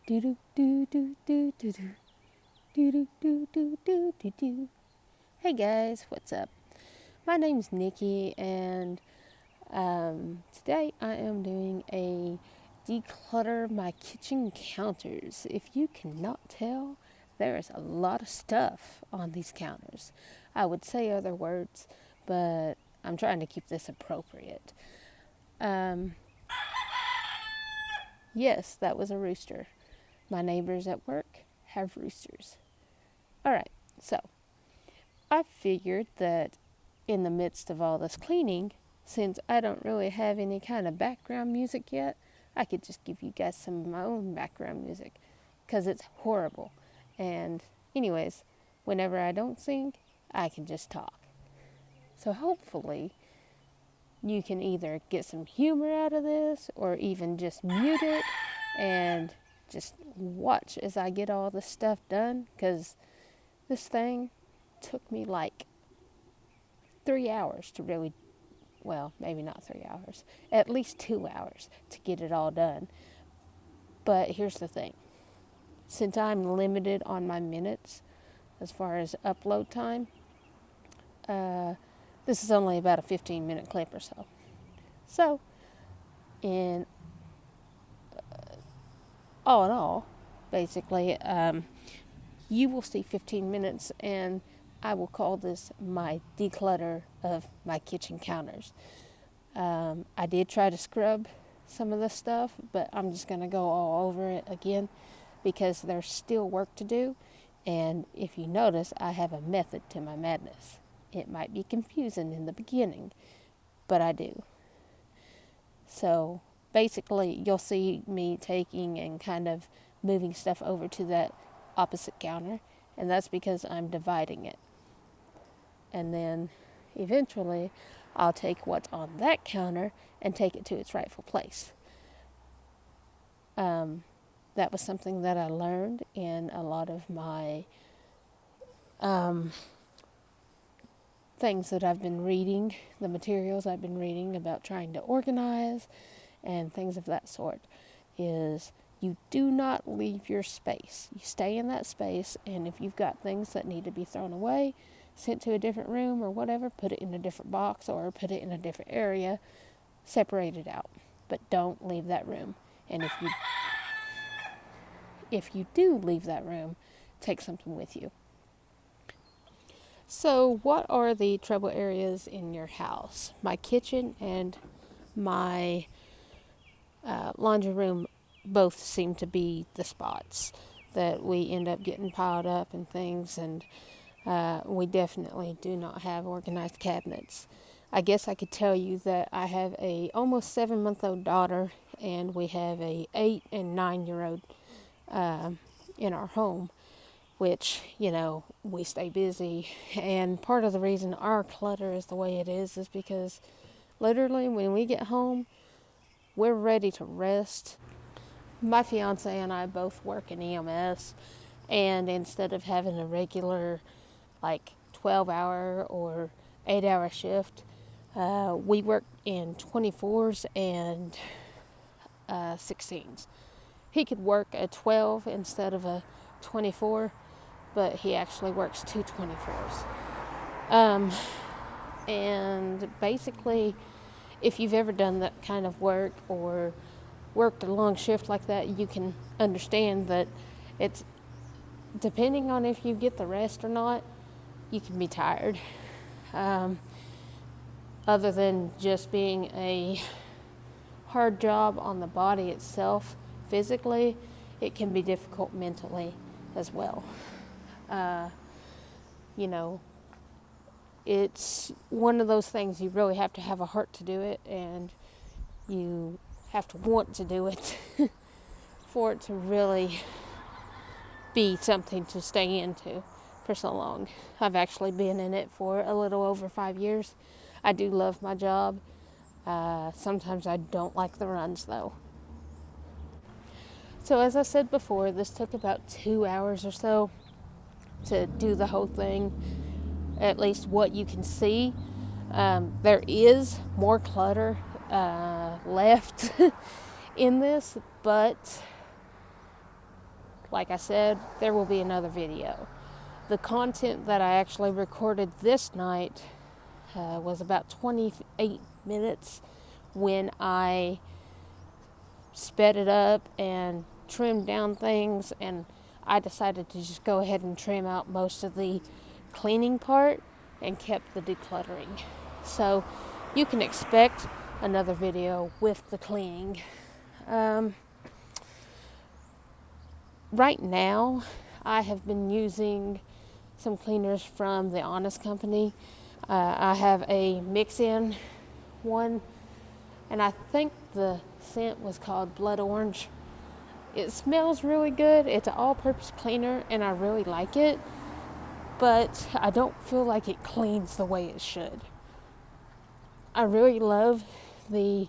Do do do do do do do do do do do do do. Hey guys, what's up? My name's Nikki, and today I am doing a declutter my kitchen counters. If you cannot tell, there is a lot of stuff on these counters. I would say other words, but I'm trying to keep this appropriate. Um, yes, that was a rooster. My neighbors at work have roosters. All right, so I figured that in the midst of all this cleaning, since I don't really have any kind of background music yet, I could just give you guys some of my own background music because it's horrible. And, anyways, whenever I don't sing, I can just talk. So, hopefully, you can either get some humor out of this or even just mute it and just watch as I get all this stuff done, because this thing took me like 3 hours to really, well, maybe not 3 hours, at least 2 hours to get it all done. But here's the thing. Since I'm limited on my minutes as far as upload time, this is only about a 15-minute clip or so. So, in all, basically, you will see 15 minutes, and I will call this my declutter of my kitchen counters. I did try to scrub some of this stuff, but I'm just going to go all over it again because there's still work to do. And if you notice, I have a method to my madness. It might be confusing in the beginning, but I do. So basically, you'll see me taking and kind of moving stuff over to that opposite counter, and that's because I'm dividing it. And then eventually I'll take what's on that counter and take it to its rightful place. That was something that I learned in a lot of my things that I've been reading, the materials I've been reading about trying to organize and things of that sort, is you do not leave your space. You stay in that space, and if you've got things that need to be thrown away, sent to a different room or whatever, put it in a different box or put it in a different area, separate it out. But don't leave that room. And if you do leave that room, take something with you. So, what are the trouble areas in your house? My kitchen and my laundry room both seem to be the spots that we end up getting piled up and things, and we definitely do not have organized cabinets. I guess I could tell you that I have a almost 7-month-old daughter, and we have a 8 and 9-year-old in our home, which, we stay busy. And part of the reason our clutter is the way it is because literally when we get home, we're ready to rest. My fiance and I both work in EMS, and instead of having a regular 12-hour or 8-hour shift, we work in 24s and 16s. He could work a 12 instead of a 24, but he actually works 2 24s. And basically, if you've ever done that kind of work or worked a long shift like that, you can understand that it's, depending on if you get the rest or not, you can be tired. Other than just being a hard job on the body itself, physically, it can be difficult mentally as well. It's one of those things you really have to have a heart to do it, and you have to want to do it for it to really be something to stay into for so long. I've actually been in it for a little over 5 years. I do love my job. Sometimes I don't like the runs, though. So as I said before, this took about 2 hours or so to do the whole thing, at least what you can see. There is more clutter left in this, but like I said, there will be another video. The content that I actually recorded this night was about 28 minutes when I sped it up and trimmed down things, and I decided to just go ahead and trim out most of the cleaning part and kept the decluttering. So you can expect another video with the cleaning. Right now, I have been using some cleaners from the Honest Company. I have a mix-in one, and I think the scent was called Blood Orange. It smells really good. It's an all-purpose cleaner, and I really like it, but I don't feel like it cleans the way it should. I really love the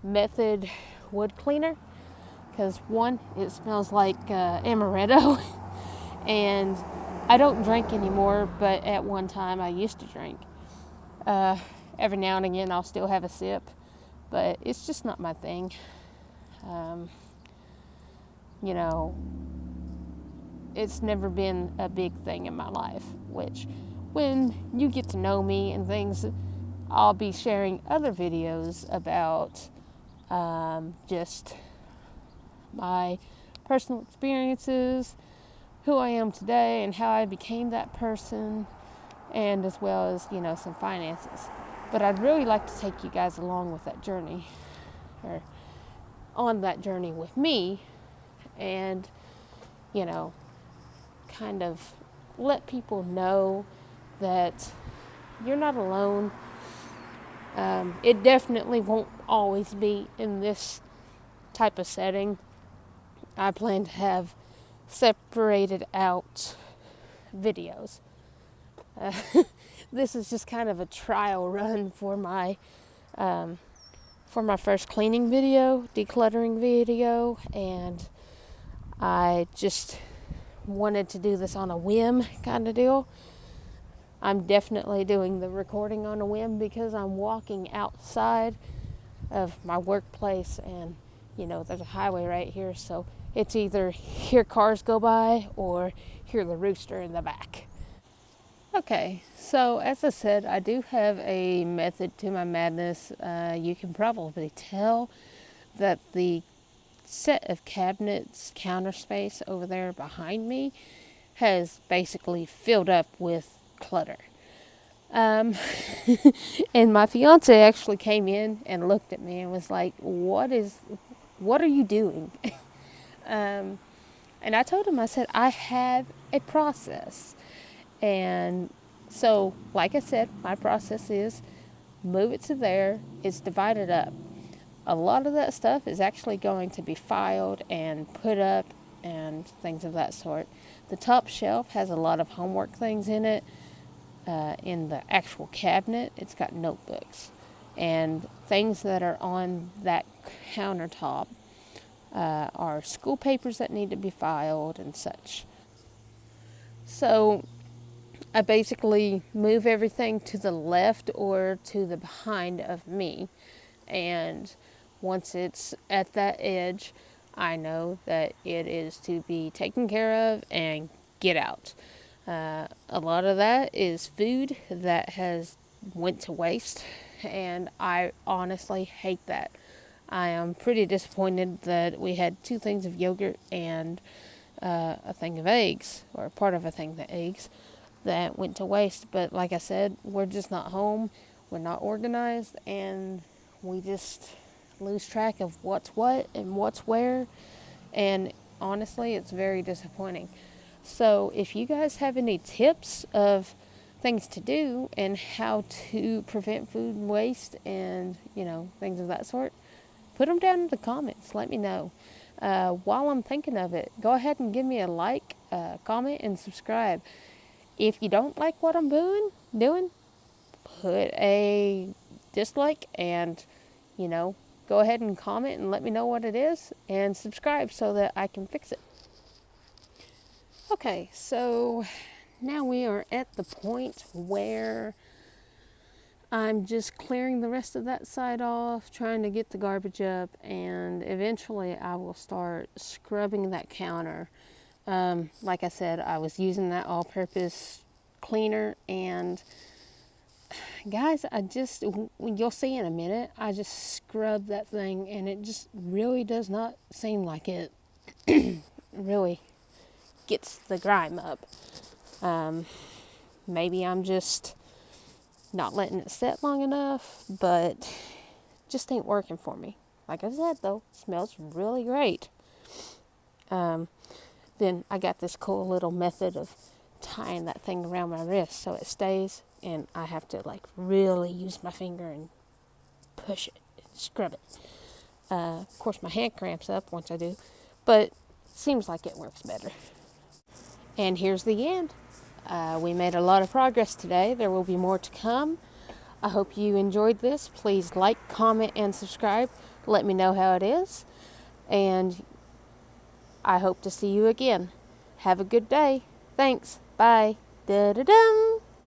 Method wood cleaner because, one, it smells like amaretto, and I don't drink anymore, but at one time I used to drink. Every now and again I'll still have a sip, but it's just not my thing. You know, it's never been a big thing in my life, which when you get to know me and things, I'll be sharing other videos about just my personal experiences, who I am today and how I became that person, and as well as, you know, some finances. But I'd really like to take you guys along with that journey, or on that journey with me, and, you know, kind of let people know that you're not alone. It definitely won't always be in this type of setting. I plan to have separated out videos. This is just kind of a trial run for my first cleaning video, decluttering video, and I just wanted to do this on a whim kind of deal. I'm definitely doing the recording on a whim because I'm walking outside of my workplace, and you know, there's a highway right here, so it's either hear cars go by or hear the rooster in the back. Okay, so as I said, I do have a method to my madness. You can probably tell that the set of cabinets, counter space over there behind me has basically filled up with clutter. And my fiance actually came in and looked at me and was like, what are you doing? And I told him, I said, I have a process. And so, like I said, my process is move it to there. It's divided up. A lot of that stuff is actually going to be filed and put up and things of that sort. The top shelf has a lot of homework things in it. In the actual cabinet, it's got notebooks and things that are on that countertop are school papers that need to be filed and such. So I basically move everything to the left or to the behind of me, and once it's at that edge, I know that it is to be taken care of and get out. A lot of that is food that has went to waste, and I honestly hate that. I am pretty disappointed that we had 2 things of yogurt and a thing of eggs, or part of a thing of eggs, that went to waste. But like I said, we're just not home, we're not organized, and we just lose track of what's what and what's where, and honestly, it's very disappointing. So if you guys have any tips of things to do and how to prevent food waste and, you know, things of that sort, put them down in the comments. Let me know. While I'm thinking of it, go ahead and give me a like, comment, and subscribe. If you don't like what I'm doing, put a dislike and, you know, go ahead and comment and let me know what it is, and subscribe so that I can fix it. Okay, so now we are at the point where I'm just clearing the rest of that side off, trying to get the garbage up, and eventually I will start scrubbing that counter. Like I said, I was using that all-purpose cleaner, and guys, you'll see in a minute, I just scrubbed that thing, and it just really does not seem like it really gets the grime up. Maybe I'm just not letting it set long enough, but just ain't working for me. Like I said, though, it smells really great. Then I got this cool little method of tying that thing around my wrist so it stays, and I have to like really use my finger and push it, scrub it. Of course, my hand cramps up once I do, but it seems like it works better. And here's the end. We made a lot of progress today. There will be more to come. I hope you enjoyed this. Please like, comment, and subscribe. Let me know how it is. And I hope to see you again. Have a good day. Thanks. Bye. Da-da-dum.